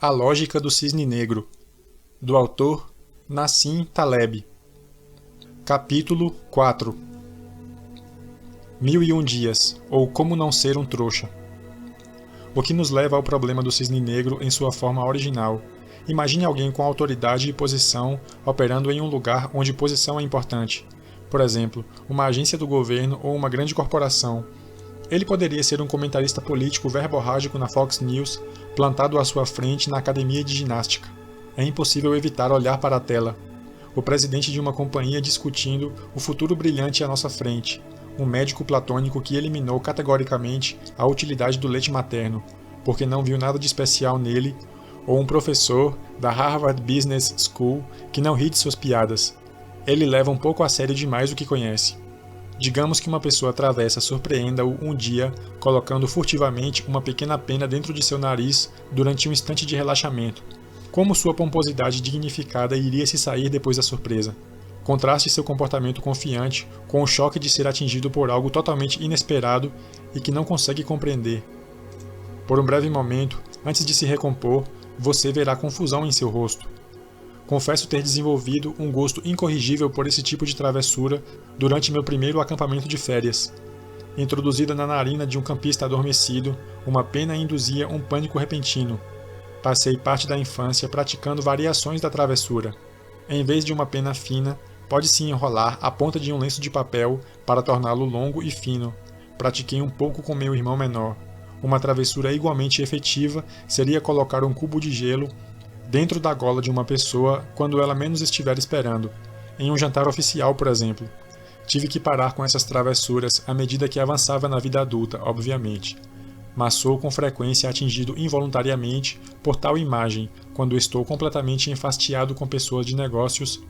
A Lógica do Cisne Negro, do autor Nassim Taleb. Capítulo 4. 1001 Dias, ou Como Não Ser um Trouxa. O que nos leva ao problema do cisne negro em sua forma original. Imagine alguém com autoridade e posição operando em um lugar onde posição é importante. Por exemplo, uma agência do governo ou uma grande corporação. Ele poderia ser um comentarista político verborrágico na Fox News, plantado à sua frente na academia de ginástica. É impossível evitar olhar para a tela. O presidente de uma companhia discutindo o futuro brilhante à nossa frente. Um médico platônico que eliminou categoricamente a utilidade do leite materno, porque não viu nada de especial nele, ou um professor da Harvard Business School que não ri de suas piadas. Ele leva um pouco a sério demais o que conhece. Digamos que uma pessoa travessa surpreenda-o um dia colocando furtivamente uma pequena pena dentro de seu nariz durante um instante de relaxamento. Como sua pomposidade dignificada iria se sair depois da surpresa? Contraste seu comportamento confiante com o choque de ser atingido por algo totalmente inesperado e que não consegue compreender. Por um breve momento, antes de se recompor, você verá confusão em seu rosto. Confesso ter desenvolvido um gosto incorrigível por esse tipo de travessura durante meu primeiro acampamento de férias. Introduzida na narina de um campista adormecido, uma pena induzia um pânico repentino. Passei parte da infância praticando variações da travessura. Em vez de uma pena fina, pode-se enrolar a ponta de um lenço de papel para torná-lo longo e fino. Pratiquei um pouco com meu irmão menor. Uma travessura igualmente efetiva seria colocar um cubo de gelo dentro da gola de uma pessoa quando ela menos estiver esperando. Em um jantar oficial, por exemplo. Tive que parar com essas travessuras à medida que avançava na vida adulta, obviamente. Mas sou com frequência atingido involuntariamente por tal imagem quando estou completamente enfastiado com pessoas de negócios.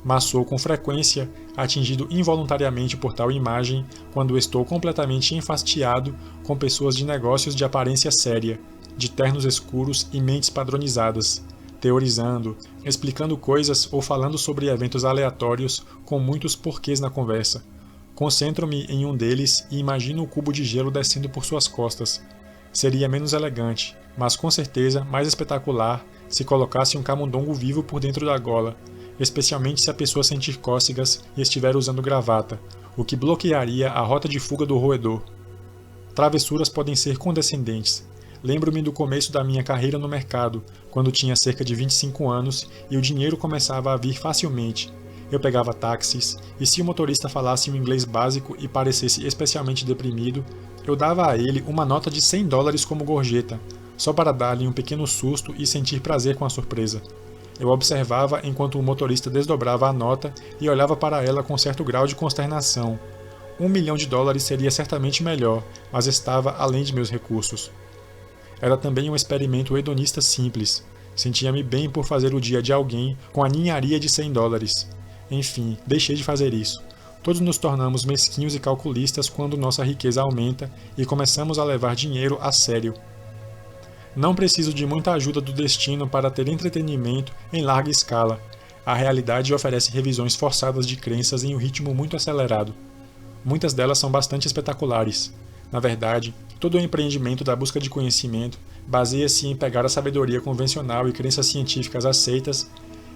Mas sou com frequência atingido involuntariamente por tal imagem quando estou completamente enfastiado com pessoas de negócios de aparência séria, de ternos escuros e mentes padronizadas, teorizando, explicando coisas ou falando sobre eventos aleatórios com muitos porquês na conversa. Concentro-me em um deles e imagino o cubo de gelo descendo por suas costas. Seria menos elegante, mas com certeza mais espetacular se colocasse um camundongo vivo por dentro da gola, especialmente se a pessoa sentir cócegas e estiver usando gravata, o que bloquearia a rota de fuga do roedor. Travessuras podem ser condescendentes. Lembro-me do começo da minha carreira no mercado, quando tinha cerca de 25 anos e o dinheiro começava a vir facilmente. Eu pegava táxis, e se o motorista falasse um inglês básico e parecesse especialmente deprimido, eu dava a ele uma nota de $100 como gorjeta, só para dar-lhe um pequeno susto e sentir prazer com a surpresa. Eu observava enquanto o motorista desdobrava a nota e olhava para ela com certo grau de consternação. $1 milhão seria certamente melhor, mas estava além de meus recursos. Era também um experimento hedonista simples. Sentia-me bem por fazer o dia de alguém com a ninharia de $100. Enfim, deixei de fazer isso. Todos nos tornamos mesquinhos e calculistas quando nossa riqueza aumenta e começamos a levar dinheiro a sério. Não preciso de muita ajuda do destino para ter entretenimento em larga escala. A realidade oferece revisões forçadas de crenças em um ritmo muito acelerado. Muitas delas são bastante espetaculares. Na verdade, todo o empreendimento da busca de conhecimento baseia-se em pegar a sabedoria convencional e crenças científicas aceitas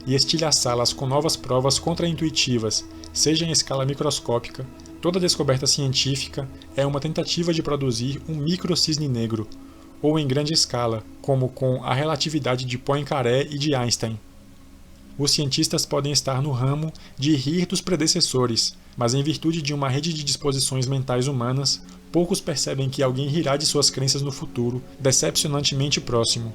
e estilhaçá-las com novas provas contraintuitivas, seja em escala microscópica. Toda descoberta científica é uma tentativa de produzir um micro-cisne negro, ou em grande escala, como com a relatividade de Poincaré e de Einstein. Os cientistas podem estar no ramo de rir dos predecessores, mas em virtude de uma rede de disposições mentais humanas, poucos percebem que alguém rirá de suas crenças no futuro, decepcionantemente próximo.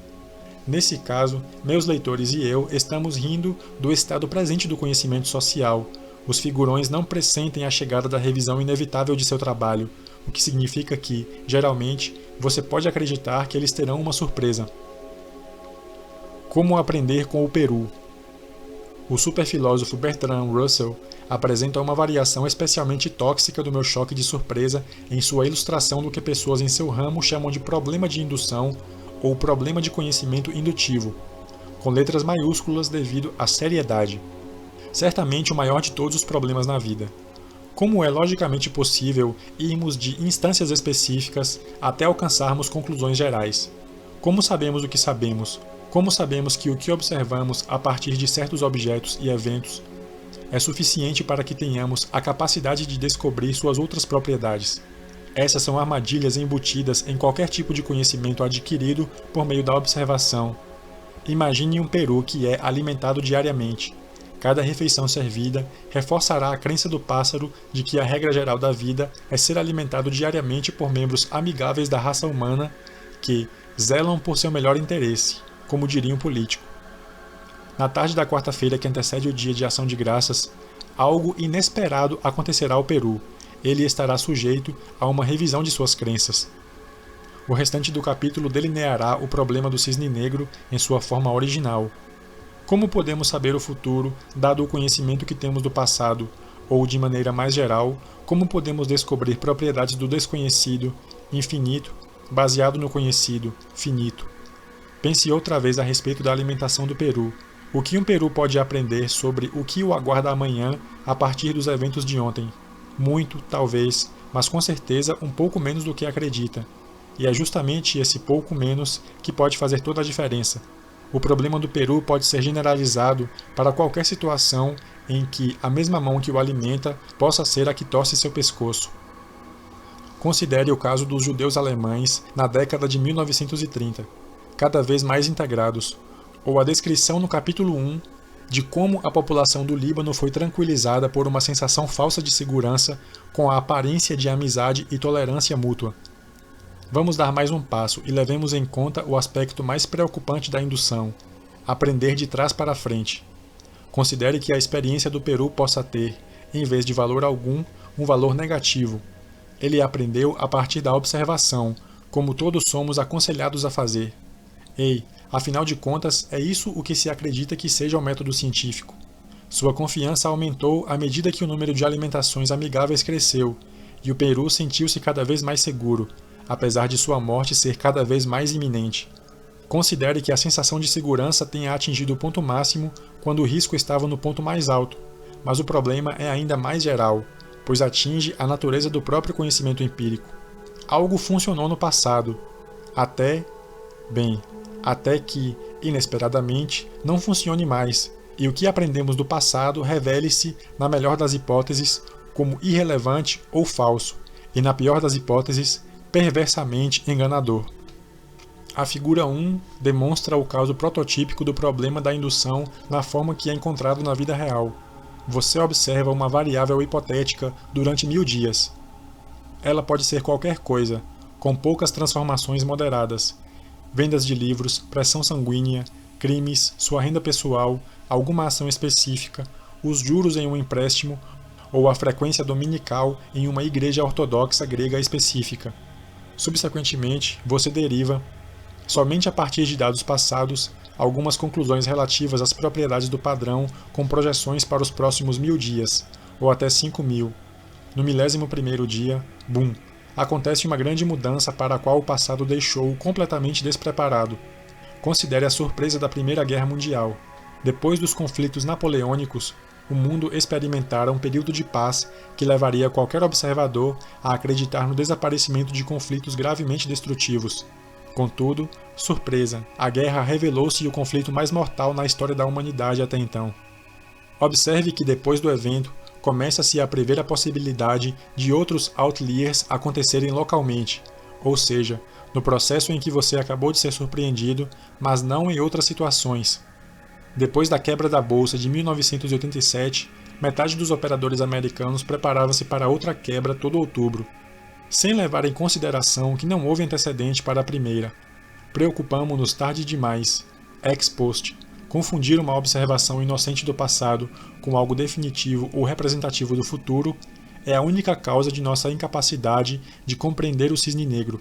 Nesse caso, meus leitores e eu estamos rindo do estado presente do conhecimento social. Os figurões não pressentem a chegada da revisão inevitável de seu trabalho, o que significa que, geralmente, você pode acreditar que eles terão uma surpresa. Como aprender com o Peru? O superfilósofo Bertrand Russell apresenta uma variação especialmente tóxica do meu choque de surpresa em sua ilustração do que pessoas em seu ramo chamam de problema de indução ou problema de conhecimento indutivo, com letras maiúsculas devido à seriedade. Certamente o maior de todos os problemas na vida. Como é logicamente possível irmos de instâncias específicas até alcançarmos conclusões gerais? Como sabemos o que sabemos? Como sabemos que o que observamos a partir de certos objetos e eventos é suficiente para que tenhamos a capacidade de descobrir suas outras propriedades? Essas são armadilhas embutidas em qualquer tipo de conhecimento adquirido por meio da observação. Imagine um peru que é alimentado diariamente. Cada refeição servida reforçará a crença do pássaro de que a regra geral da vida é ser alimentado diariamente por membros amigáveis da raça humana que zelam por seu melhor interesse, como diria um político. Na tarde da quarta-feira que antecede o dia de ação de graças, algo inesperado acontecerá ao peru. Ele estará sujeito a uma revisão de suas crenças. O restante do capítulo delineará o problema do cisne negro em sua forma original. Como podemos saber o futuro, dado o conhecimento que temos do passado, ou, de maneira mais geral, como podemos descobrir propriedades do desconhecido, infinito, baseado no conhecido, finito? Pense outra vez a respeito da alimentação do peru. O que um peru pode aprender sobre o que o aguarda amanhã a partir dos eventos de ontem? Muito, talvez, mas com certeza um pouco menos do que acredita. E é justamente esse pouco menos que pode fazer toda a diferença. O problema do peru pode ser generalizado para qualquer situação em que a mesma mão que o alimenta possa ser a que torce seu pescoço. Considere o caso dos judeus alemães na década de 1930, cada vez mais integrados, ou a descrição no capítulo 1 de como a população do Líbano foi tranquilizada por uma sensação falsa de segurança com a aparência de amizade e tolerância mútua. Vamos dar mais um passo e levemos em conta o aspecto mais preocupante da indução: aprender de trás para frente. Considere que a experiência do peru possa ter, em vez de valor algum, um valor negativo. Ele aprendeu a partir da observação, como todos somos aconselhados a fazer. Ei, afinal de contas, é isso o que se acredita que seja o método científico. Sua confiança aumentou à medida que o número de alimentações amigáveis cresceu, e o peru sentiu-se cada vez mais seguro, apesar de sua morte ser cada vez mais iminente. Considere que a sensação de segurança tenha atingido o ponto máximo quando o risco estava no ponto mais alto, mas o problema é ainda mais geral, pois atinge a natureza do próprio conhecimento empírico. Algo funcionou no passado, até que, inesperadamente, não funcione mais, e o que aprendemos do passado revele-se, na melhor das hipóteses, como irrelevante ou falso, e na pior das hipóteses, perversamente enganador. A figura 1 demonstra o caso prototípico do problema da indução na forma que é encontrado na vida real. Você observa uma variável hipotética durante 1000 dias. Ela pode ser qualquer coisa, com poucas transformações moderadas: vendas de livros, pressão sanguínea, crimes, sua renda pessoal, alguma ação específica, os juros em um empréstimo ou a frequência dominical em uma igreja ortodoxa grega específica. Subsequentemente, você deriva, somente a partir de dados passados, algumas conclusões relativas às propriedades do padrão com projeções para os próximos 1000 dias, ou até 5000. No 11º dia, bum, acontece uma grande mudança para a qual o passado deixou-o completamente despreparado. Considere a surpresa da Primeira Guerra Mundial. Depois dos conflitos napoleônicos, o mundo experimentara um período de paz que levaria qualquer observador a acreditar no desaparecimento de conflitos gravemente destrutivos. Contudo, surpresa, a guerra revelou-se o conflito mais mortal na história da humanidade até então. Observe que depois do evento, começa-se a prever a possibilidade de outros outliers acontecerem localmente, ou seja, no processo em que você acabou de ser surpreendido, mas não em outras situações. Depois da quebra da Bolsa de 1987, metade dos operadores americanos preparava-se para outra quebra todo outubro, sem levar em consideração que não houve antecedente para a primeira. Preocupamo-nos tarde demais, ex post. Confundir uma observação inocente do passado com algo definitivo ou representativo do futuro é a única causa de nossa incapacidade de compreender o cisne negro.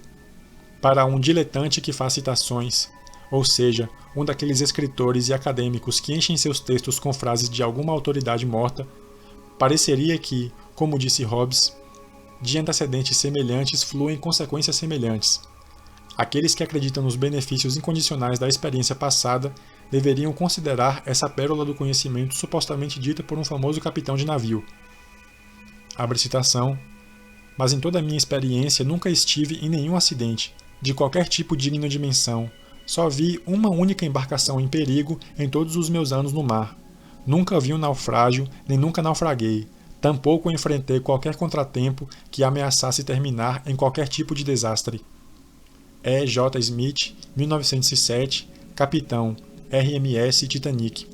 Para um diletante que faz citações, ou seja, um daqueles escritores e acadêmicos que enchem seus textos com frases de alguma autoridade morta, pareceria que, como disse Hobbes, de antecedentes semelhantes fluem consequências semelhantes. Aqueles que acreditam nos benefícios incondicionais da experiência passada deveriam considerar essa pérola do conhecimento supostamente dita por um famoso capitão de navio. Abre citação. Mas em toda a minha experiência nunca estive em nenhum acidente, de qualquer tipo digno de menção, Só vi uma única embarcação em perigo em todos os meus anos no mar. Nunca vi um naufrágio, nem nunca naufraguei. Tampouco enfrentei qualquer contratempo que ameaçasse terminar em qualquer tipo de desastre. E. J. Smith, 1907, capitão, RMS Titanic.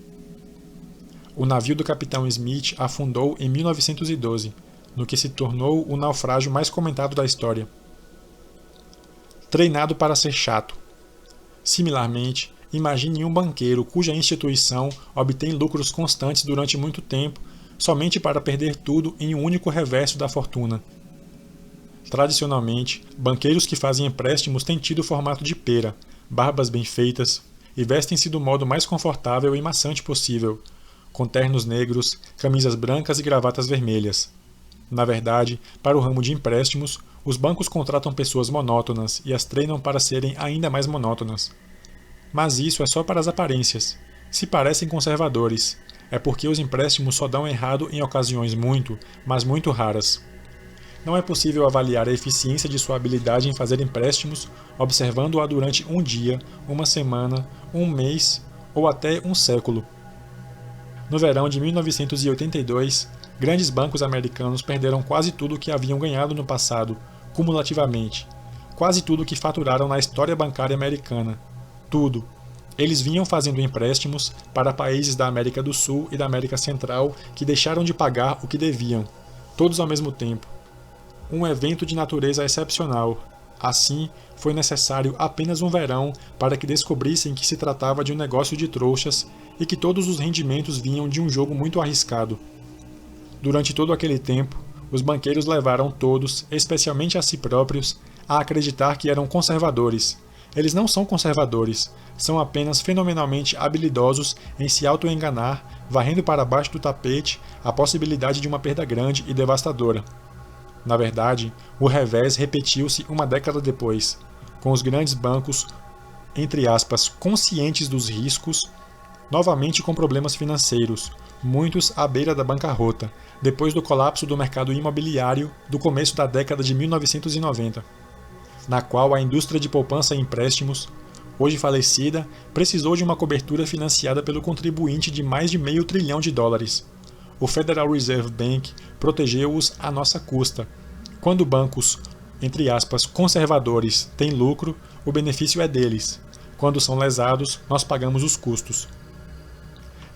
O navio do capitão Smith afundou em 1912, no que se tornou o naufrágio mais comentado da história. Treinado para ser chato. Similarmente, imagine um banqueiro cuja instituição obtém lucros constantes durante muito tempo, somente para perder tudo em um único reverso da fortuna. Tradicionalmente, banqueiros que fazem empréstimos têm tido formato de pera, barbas bem feitas e vestem-se do modo mais confortável e maçante possível, com ternos negros, camisas brancas e gravatas vermelhas. Na verdade, para o ramo de empréstimos, os bancos contratam pessoas monótonas e as treinam para serem ainda mais monótonas. Mas isso é só para as aparências. Se parecem conservadores, é porque os empréstimos só dão errado em ocasiões muito, mas muito raras. Não é possível avaliar a eficiência de sua habilidade em fazer empréstimos observando-a durante um dia, uma semana, um mês ou até um século. No verão de 1982, grandes bancos americanos perderam quase tudo o que haviam ganhado no passado, cumulativamente. Quase tudo o que faturaram na história bancária americana. Tudo. Eles vinham fazendo empréstimos para países da América do Sul e da América Central que deixaram de pagar o que deviam, todos ao mesmo tempo. Um evento de natureza excepcional. Assim, foi necessário apenas um verão para que descobrissem que se tratava de um negócio de trouxas e que todos os rendimentos vinham de um jogo muito arriscado. Durante todo aquele tempo, os banqueiros levaram todos, especialmente a si próprios, a acreditar que eram conservadores. Eles não são conservadores, são apenas fenomenalmente habilidosos em se auto-enganar, varrendo para baixo do tapete a possibilidade de uma perda grande e devastadora. Na verdade, o revés repetiu-se uma década depois, com os grandes bancos, entre aspas, conscientes dos riscos, novamente com problemas financeiros, muitos à beira da bancarrota, depois do colapso do mercado imobiliário do começo da década de 1990, na qual a indústria de poupança e empréstimos, hoje falecida, precisou de uma cobertura financiada pelo contribuinte de mais de $500 bilhão. O Federal Reserve Bank protegeu-os à nossa custa. Quando bancos, entre aspas, conservadores têm lucro, o benefício é deles. Quando são lesados, nós pagamos os custos.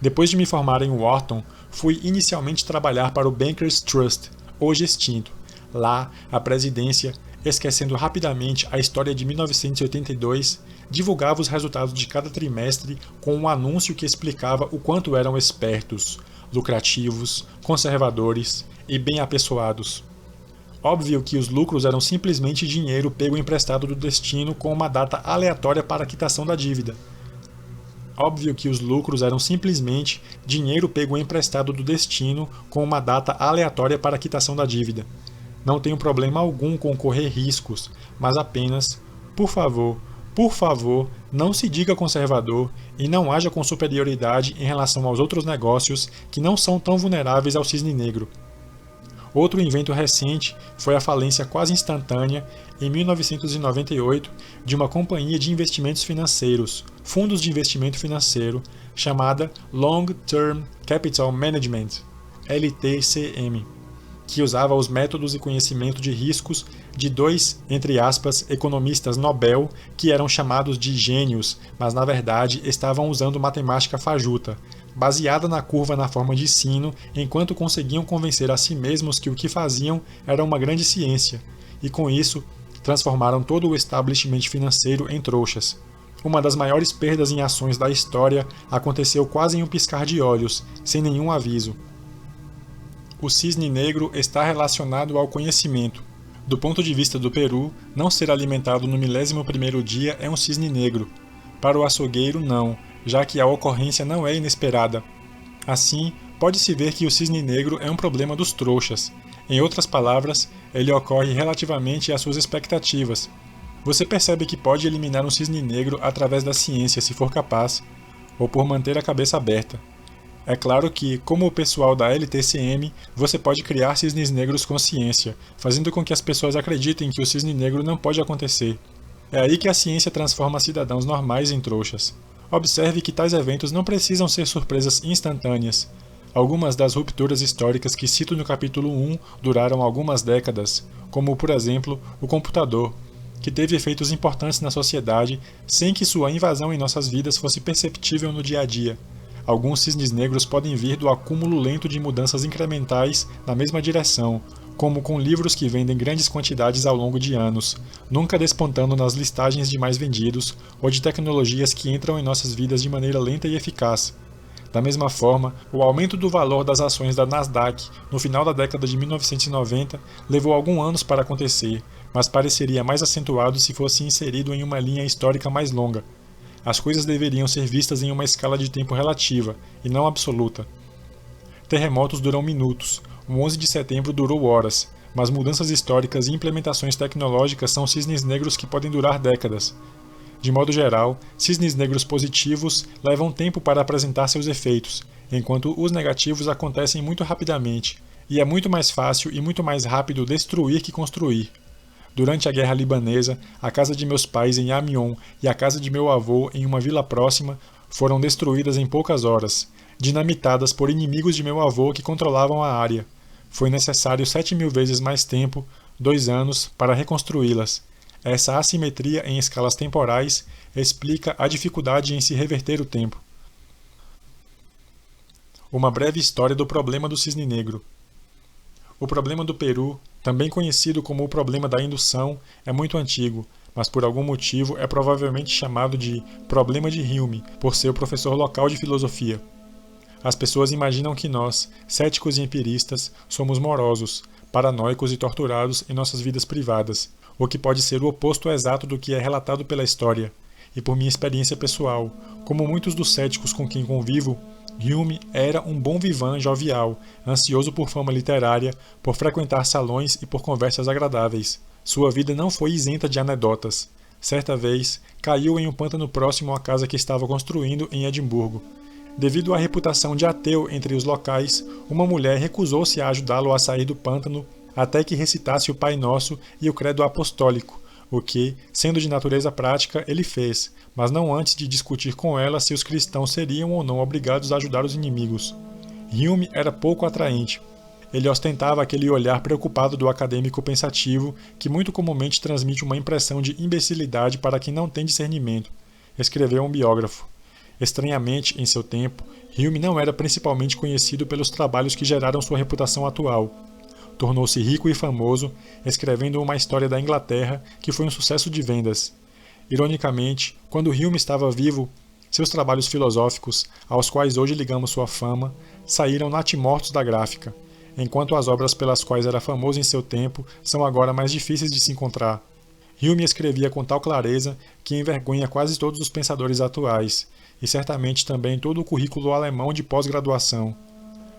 Depois de me formar em Wharton, fui inicialmente trabalhar para o Bankers Trust, hoje extinto. Lá, a presidência, esquecendo rapidamente a história de 1982, divulgava os resultados de cada trimestre com um anúncio que explicava o quanto eram espertos, lucrativos, conservadores e bem apessoados. Óbvio que os lucros eram simplesmente dinheiro pego emprestado do destino com uma data aleatória para a quitação da dívida. Óbvio que os lucros eram simplesmente dinheiro pego emprestado do destino com uma data aleatória para a quitação da dívida. Não tenho problema algum com correr riscos, mas apenas, por favor, não se diga conservador e não haja com superioridade em relação aos outros negócios que não são tão vulneráveis ao cisne negro. Outro invento recente foi a falência quase instantânea, em 1998, de uma companhia de investimentos financeiros, fundos de investimento financeiro, chamada Long Term Capital Management, LTCM, que usava os métodos e conhecimento de riscos de dois, entre aspas, economistas Nobel que eram chamados de gênios, mas na verdade estavam usando matemática fajuta, baseada na curva na forma de sino, enquanto conseguiam convencer a si mesmos que o que faziam era uma grande ciência, e com isso transformaram todo o establishment financeiro em trouxas. Uma das maiores perdas em ações da história aconteceu quase em um piscar de olhos, sem nenhum aviso. O cisne negro está relacionado ao conhecimento. Do ponto de vista do Peru, não ser alimentado no 11º dia é um cisne negro. Para o açougueiro, não, já que a ocorrência não é inesperada. Assim, pode-se ver que o cisne negro é um problema dos trouxas. Em outras palavras, ele ocorre relativamente às suas expectativas. Você percebe que pode eliminar um cisne negro através da ciência se for capaz, ou por manter a cabeça aberta. É claro que, como o pessoal da LTCM, você pode criar cisnes negros com ciência, fazendo com que as pessoas acreditem que o cisne negro não pode acontecer. É aí que a ciência transforma cidadãos normais em trouxas. Observe que tais eventos não precisam ser surpresas instantâneas. Algumas das rupturas históricas que cito no capítulo 1 duraram algumas décadas, como, por exemplo, o computador, que teve efeitos importantes na sociedade sem que sua invasão em nossas vidas fosse perceptível no dia a dia. Alguns cisnes negros podem vir do acúmulo lento de mudanças incrementais na mesma direção, como com livros que vendem grandes quantidades ao longo de anos, nunca despontando nas listagens de mais vendidos, ou de tecnologias que entram em nossas vidas de maneira lenta e eficaz. Da mesma forma, o aumento do valor das ações da Nasdaq no final da década de 1990 levou alguns anos para acontecer, mas pareceria mais acentuado se fosse inserido em uma linha histórica mais longa. As coisas deveriam ser vistas em uma escala de tempo relativa, e não absoluta. Terremotos duram minutos, o 11 de setembro durou horas, mas mudanças históricas e implementações tecnológicas são cisnes negros que podem durar décadas. De modo geral, cisnes negros positivos levam tempo para apresentar seus efeitos, enquanto os negativos acontecem muito rapidamente, e é muito mais fácil e muito mais rápido destruir que construir. Durante a Guerra Libanesa, a casa de meus pais em Amiens e a casa de meu avô em uma vila próxima foram destruídas em poucas horas, dinamitadas por inimigos de meu avô que controlavam a área. Foi necessário 7.000 vezes mais tempo, 2 anos, para reconstruí-las. Essa assimetria em escalas temporais explica a dificuldade em se reverter o tempo. Uma breve história do problema do cisne negro. O problema do Peru, também conhecido como o problema da indução, é muito antigo, mas por algum motivo é provavelmente chamado de problema de Hume, por ser o professor local de filosofia. As pessoas imaginam que nós, céticos e empiristas, somos morosos, paranoicos e torturados em nossas vidas privadas, o que pode ser o oposto exato do que é relatado pela história. E por minha experiência pessoal, como muitos dos céticos com quem convivo, Hume era um bom vivant jovial, ansioso por fama literária, por frequentar salões e por conversas agradáveis. Sua vida não foi isenta de anedotas. Certa vez, caiu em um pântano próximo à casa que estava construindo em Edimburgo. Devido à reputação de ateu entre os locais, uma mulher recusou-se a ajudá-lo a sair do pântano até que recitasse o Pai Nosso e o Credo Apostólico, o que, sendo de natureza prática, ele fez, mas não antes de discutir com ela se os cristãos seriam ou não obrigados a ajudar os inimigos. Hume era pouco atraente. Ele ostentava aquele olhar preocupado do acadêmico pensativo que muito comumente transmite uma impressão de imbecilidade para quem não tem discernimento, escreveu um biógrafo. Estranhamente, em seu tempo, Hume não era principalmente conhecido pelos trabalhos que geraram sua reputação atual. Tornou-se rico e famoso, escrevendo uma história da Inglaterra que foi um sucesso de vendas. Ironicamente, quando Hume estava vivo, seus trabalhos filosóficos, aos quais hoje ligamos sua fama, saíram natimortos da gráfica, enquanto as obras pelas quais era famoso em seu tempo são agora mais difíceis de se encontrar. Hume escrevia com tal clareza que envergonha quase todos os pensadores atuais, e certamente também todo o currículo alemão de pós-graduação.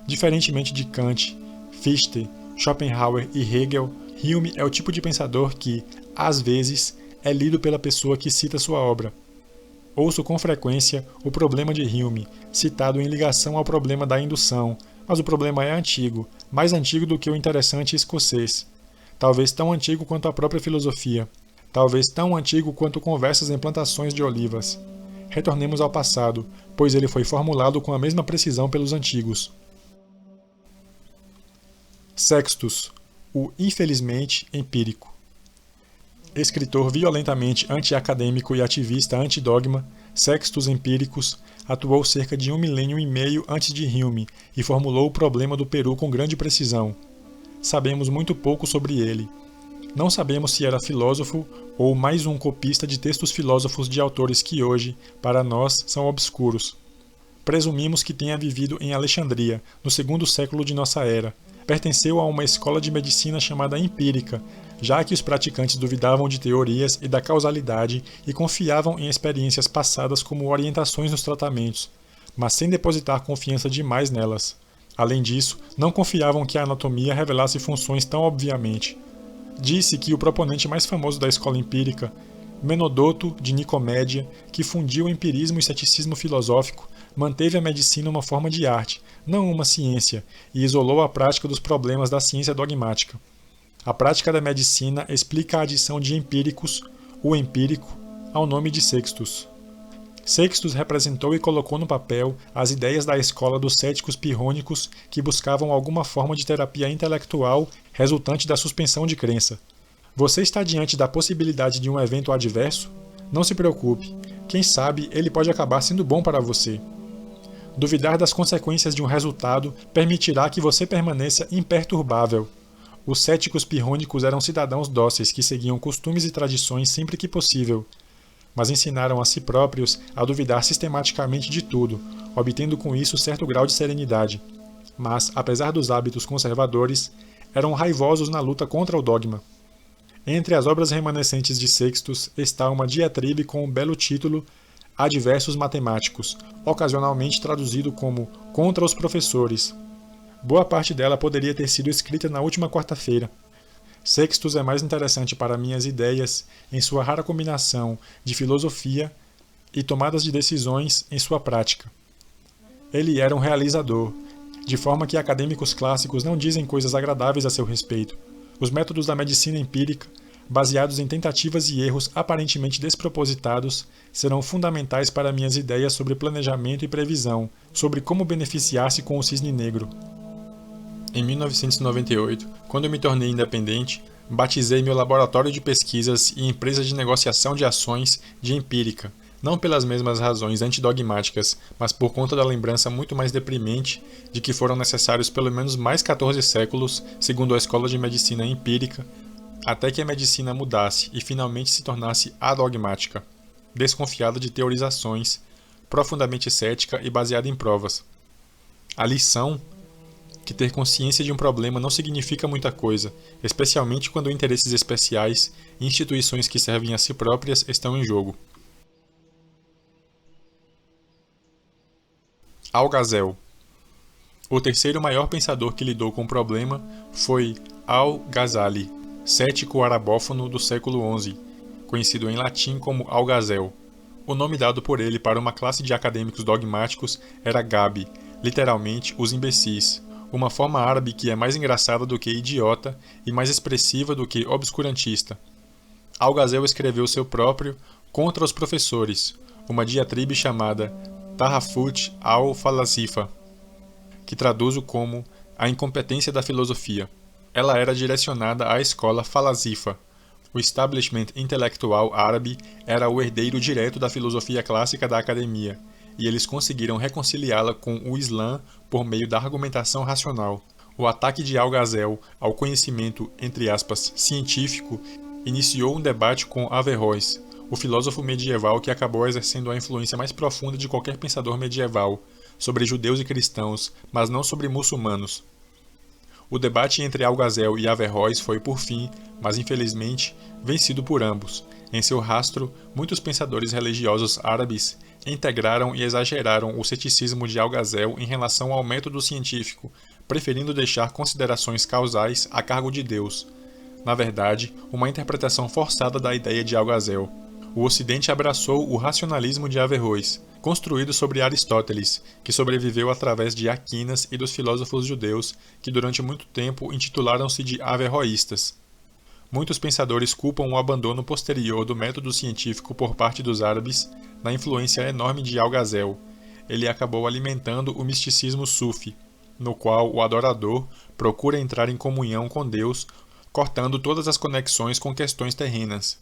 Diferentemente de Kant, Fichte, Schopenhauer e Hegel, Hume é o tipo de pensador que, às vezes, é lido pela pessoa que cita sua obra. Ouço com frequência o problema de Hume, citado em ligação ao problema da indução, mas o problema é antigo, mais antigo do que o interessante escocês. Talvez tão antigo quanto a própria filosofia. Talvez tão antigo quanto conversas em plantações de olivas. Retornemos ao passado, pois ele foi formulado com a mesma precisão pelos antigos. Sextus, o infelizmente empírico. Escritor violentamente anti-acadêmico e ativista anti-dogma, Sextus Empiricus atuou cerca de 1 milênio e meio antes de Hume e formulou o problema do Peru com grande precisão. Sabemos muito pouco sobre ele. Não sabemos se era filósofo ou mais um copista de textos filósofos de autores que hoje, para nós, são obscuros. Presumimos que tenha vivido em Alexandria, no 2º século de nossa era. Pertenceu a uma escola de medicina chamada empírica, já que os praticantes duvidavam de teorias e da causalidade e confiavam em experiências passadas como orientações nos tratamentos, mas sem depositar confiança demais nelas. Além disso, não confiavam que a anatomia revelasse funções tão obviamente. Disse que o proponente mais famoso da escola empírica, Menodoto de Nicomédia, que fundiu o empirismo e ceticismo filosófico, manteve a medicina uma forma de arte, não uma ciência, e isolou a prática dos problemas da ciência dogmática. A prática da medicina explica a adição de empíricos, o empírico, ao nome de Sextus. Sextus representou e colocou no papel as ideias da escola dos céticos pirrônicos que buscavam alguma forma de terapia intelectual resultante da suspensão de crença. Você está diante da possibilidade de um evento adverso? Não se preocupe, quem sabe ele pode acabar sendo bom para você. Duvidar das consequências de um resultado permitirá que você permaneça imperturbável. Os céticos pirrônicos eram cidadãos dóceis que seguiam costumes e tradições sempre que possível, mas ensinaram a si próprios a duvidar sistematicamente de tudo, obtendo com isso certo grau de serenidade. Mas, apesar dos hábitos conservadores, eram raivosos na luta contra o dogma. Entre as obras remanescentes de Sextus está uma diatribe com o belo título Adversos Matemáticos, ocasionalmente traduzido como Contra os Professores. Boa parte dela poderia ter sido escrita na última quarta-feira. Sextus é mais interessante para minhas ideias em sua rara combinação de filosofia e tomadas de decisões em sua prática. Ele era um realizador, de forma que acadêmicos clássicos não dizem coisas agradáveis a seu respeito. Os métodos da medicina empírica, baseados em tentativas e erros aparentemente despropositados, serão fundamentais para minhas ideias sobre planejamento e previsão, sobre como beneficiar-se com o cisne negro. Em 1998, quando eu me tornei independente, batizei meu laboratório de pesquisas e empresa de negociação de ações de empírica, não pelas mesmas razões antidogmáticas, mas por conta da lembrança muito mais deprimente de que foram necessários pelo menos mais 14 séculos, segundo a escola de medicina empírica, até que a medicina mudasse e finalmente se tornasse adogmática, desconfiada de teorizações, profundamente cética e baseada em provas. A lição que ter consciência de um problema não significa muita coisa, especialmente quando interesses especiais e instituições que servem a si próprias estão em jogo. Al-Ghazal. O terceiro maior pensador que lidou com o problema foi Al-Ghazali, cético arabófono do século XI, conhecido em latim como Al-Ghazal. O nome dado por ele para uma classe de acadêmicos dogmáticos era Gabi, literalmente os imbecis, uma forma árabe que é mais engraçada do que idiota e mais expressiva do que obscurantista. Al-Ghazal escreveu seu próprio Contra os Professores, uma diatribe chamada Tahafut al-Falasifa, que traduzo como A Incompetência da Filosofia. Ela era direcionada à escola falasifa. O establishment intelectual árabe era o herdeiro direto da filosofia clássica da academia, e eles conseguiram reconciliá-la com o Islã por meio da argumentação racional. O ataque de Al-Ghazal ao conhecimento, entre aspas, científico, iniciou um debate com Averroes, o filósofo medieval que acabou exercendo a influência mais profunda de qualquer pensador medieval, sobre judeus e cristãos, mas não sobre muçulmanos. O debate entre Al-Ghazal e Averroes foi, por fim, mas infelizmente, vencido por ambos. Em seu rastro, muitos pensadores religiosos árabes integraram e exageraram o ceticismo de Al-Ghazal em relação ao método científico, preferindo deixar considerações causais a cargo de Deus. Na verdade, uma interpretação forçada da ideia de Al-Ghazal. O Ocidente abraçou o racionalismo de Averroes, construído sobre Aristóteles, que sobreviveu através de Aquinas e dos filósofos judeus que durante muito tempo intitularam-se de averroístas. Muitos pensadores culpam o abandono posterior do método científico por parte dos árabes na influência enorme de Al-Ghazal. Ele acabou alimentando o misticismo sufi, no qual o adorador procura entrar em comunhão com Deus, cortando todas as conexões com questões terrenas.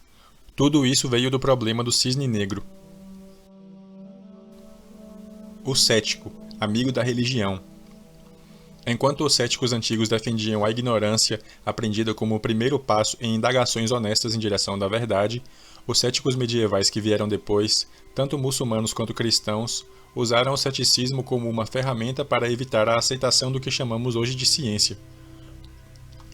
Tudo isso veio do problema do cisne negro. O cético, amigo da religião. Enquanto os céticos antigos defendiam a ignorância, aprendida como o primeiro passo em indagações honestas em direção da verdade, os céticos medievais que vieram depois, tanto muçulmanos quanto cristãos, usaram o ceticismo como uma ferramenta para evitar a aceitação do que chamamos hoje de ciência.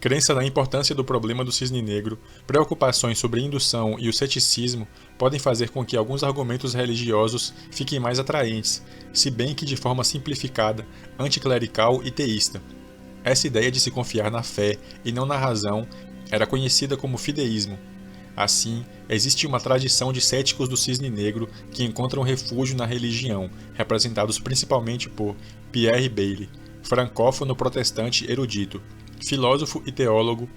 Crença na importância do problema do cisne negro, preocupações sobre indução e o ceticismo podem fazer com que alguns argumentos religiosos fiquem mais atraentes, se bem que de forma simplificada, anticlerical e teísta. Essa ideia de se confiar na fé e não na razão era conhecida como fideísmo. Assim, existe uma tradição de céticos do cisne negro que encontram refúgio na religião, representados principalmente por Pierre Bayle, francófono protestante erudito, filósofo e teólogo,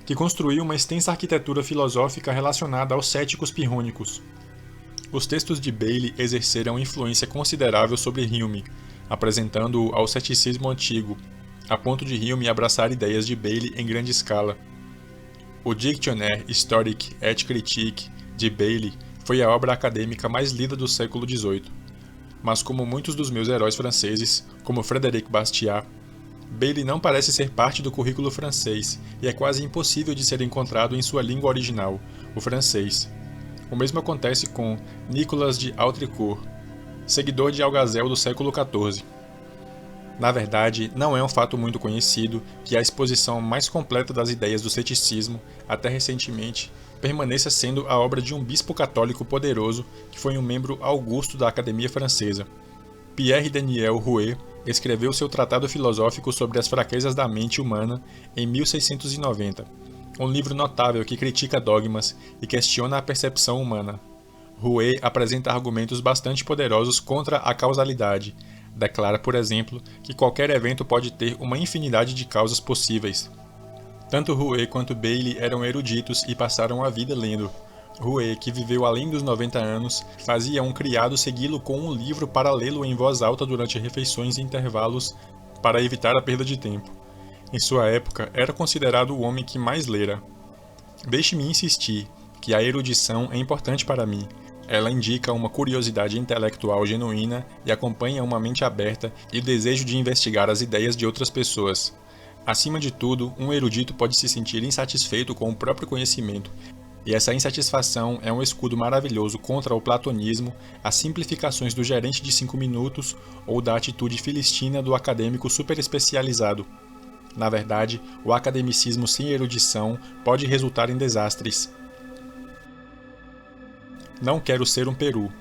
que construiu uma extensa arquitetura filosófica relacionada aos céticos pirrônicos. Os textos de Bailey exerceram influência considerável sobre Hume, apresentando-o ao ceticismo antigo, a ponto de Hume abraçar ideias de Bailey em grande escala. O Dictionnaire historique et critique de Bailey foi a obra acadêmica mais lida do século XVIII. Mas como muitos dos meus heróis franceses, como Frédéric Bastiat, Bailey não parece ser parte do currículo francês e é quase impossível de ser encontrado em sua língua original, o francês. O mesmo acontece com Nicolas de Autrecourt, seguidor de Algazel do século XIV. Na verdade, não é um fato muito conhecido que a exposição mais completa das ideias do ceticismo, até recentemente, permaneça sendo a obra de um bispo católico poderoso que foi um membro augusto da Academia Francesa. Pierre Daniel Rouet escreveu seu tratado filosófico sobre as fraquezas da mente humana em 1690, um livro notável que critica dogmas e questiona a percepção humana. Rouet apresenta argumentos bastante poderosos contra a causalidade. Declara, por exemplo, que qualquer evento pode ter uma infinidade de causas possíveis. Tanto Rouet quanto Bailey eram eruditos e passaram a vida lendo. Rouet, que viveu além dos 90 anos, fazia um criado segui-lo com um livro para lê-lo em voz alta durante refeições e intervalos para evitar a perda de tempo. Em sua época, era considerado o homem que mais lera. Deixe-me insistir que a erudição é importante para mim. Ela indica uma curiosidade intelectual genuína e acompanha uma mente aberta e o desejo de investigar as ideias de outras pessoas. Acima de tudo, um erudito pode se sentir insatisfeito com o próprio conhecimento, e essa insatisfação é um escudo maravilhoso contra o platonismo, as simplificações do gerente de 5 minutos ou da atitude filistina do acadêmico superespecializado. Na verdade, o academicismo sem erudição pode resultar em desastres. Não quero ser um peru.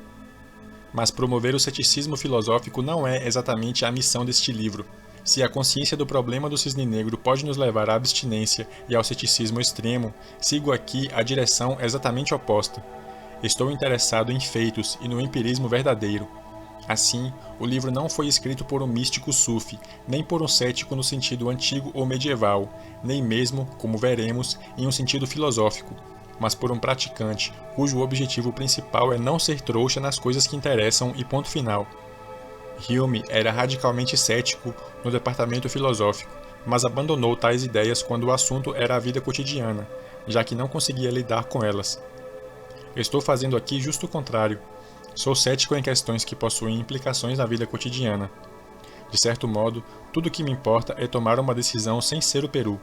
Mas promover o ceticismo filosófico não é exatamente a missão deste livro. Se a consciência do problema do cisne negro pode nos levar à abstinência e ao ceticismo extremo, sigo aqui a direção exatamente oposta. Estou interessado em feitos e no empirismo verdadeiro. Assim, o livro não foi escrito por um místico sufi, nem por um cético no sentido antigo ou medieval, nem mesmo, como veremos, em um sentido filosófico, mas por um praticante, cujo objetivo principal é não ser trouxa nas coisas que interessam e ponto final. Hume era radicalmente cético no departamento filosófico, mas abandonou tais ideias quando o assunto era a vida cotidiana, já que não conseguia lidar com elas. Estou fazendo aqui justo o contrário. Sou cético em questões que possuem implicações na vida cotidiana. De certo modo, tudo o que me importa é tomar uma decisão sem ser o peru.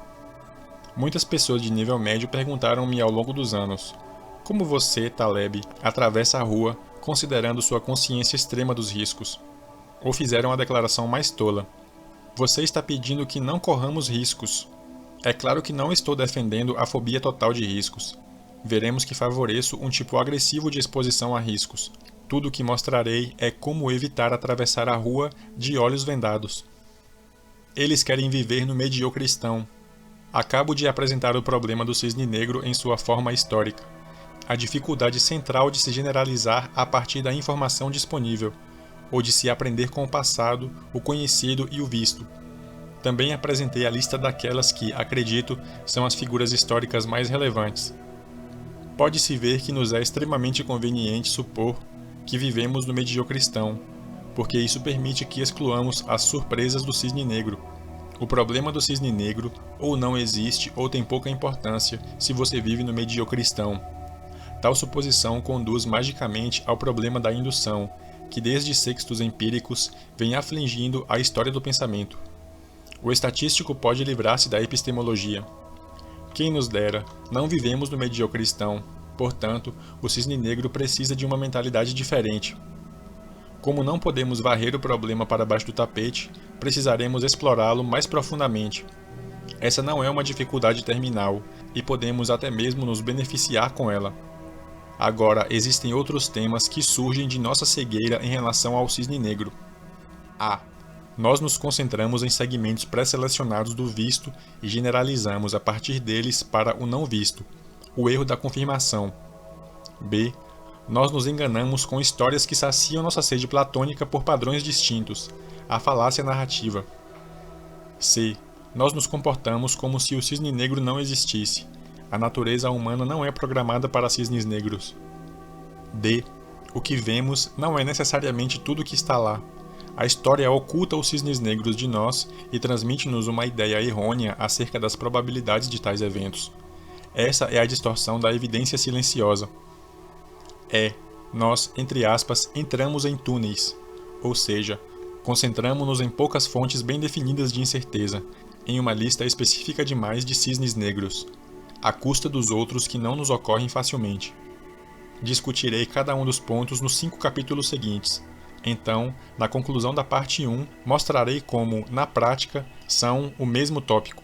Muitas pessoas de nível médio perguntaram-me ao longo dos anos: como você, Taleb, atravessa a rua considerando sua consciência extrema dos riscos? Ou fizeram a declaração mais tola: você está pedindo que não corramos riscos. É claro que não estou defendendo a fobia total de riscos. Veremos que favoreço um tipo agressivo de exposição a riscos. Tudo o que mostrarei é como evitar atravessar a rua de olhos vendados. Eles querem viver no mediocristão. Acabo de apresentar o problema do cisne negro em sua forma histórica. A dificuldade central de se generalizar a partir da informação disponível, ou de se aprender com o passado, o conhecido e o visto. Também apresentei a lista daquelas que, acredito, são as figuras históricas mais relevantes. Pode-se ver que nos é extremamente conveniente supor que vivemos no mediocristão, porque isso permite que excluamos as surpresas do cisne negro. O problema do cisne negro ou não existe ou tem pouca importância se você vive no mediocristão. Tal suposição conduz magicamente ao problema da indução, que desde sextos empíricos vem afligindo a história do pensamento. O estatístico pode livrar-se da epistemologia. Quem nos dera, não vivemos no mediocristão, portanto, o cisne negro precisa de uma mentalidade diferente. Como não podemos varrer o problema para baixo do tapete, precisaremos explorá-lo mais profundamente. Essa não é uma dificuldade terminal, e podemos até mesmo nos beneficiar com ela. Agora, existem outros temas que surgem de nossa cegueira em relação ao cisne negro. A. Nós nos concentramos em segmentos pré-selecionados do visto e generalizamos a partir deles para o não visto, o erro da confirmação. B. Nós nos enganamos com histórias que saciam nossa sede platônica por padrões distintos, a falácia narrativa. C. Nós nos comportamos como se o cisne negro não existisse. A natureza humana não é programada para cisnes negros. D. O que vemos não é necessariamente tudo que está lá. A história oculta os cisnes negros de nós e transmite-nos uma ideia errônea acerca das probabilidades de tais eventos. Essa é a distorção da evidência silenciosa. Nós, entre aspas, entramos em túneis, ou seja, concentramos-nos em poucas fontes bem definidas de incerteza, em uma lista específica demais de cisnes negros, à custa dos outros que não nos ocorrem facilmente. Discutirei cada um dos pontos nos 5 capítulos seguintes. Então, na conclusão da parte 1, mostrarei como, na prática, são o mesmo tópico.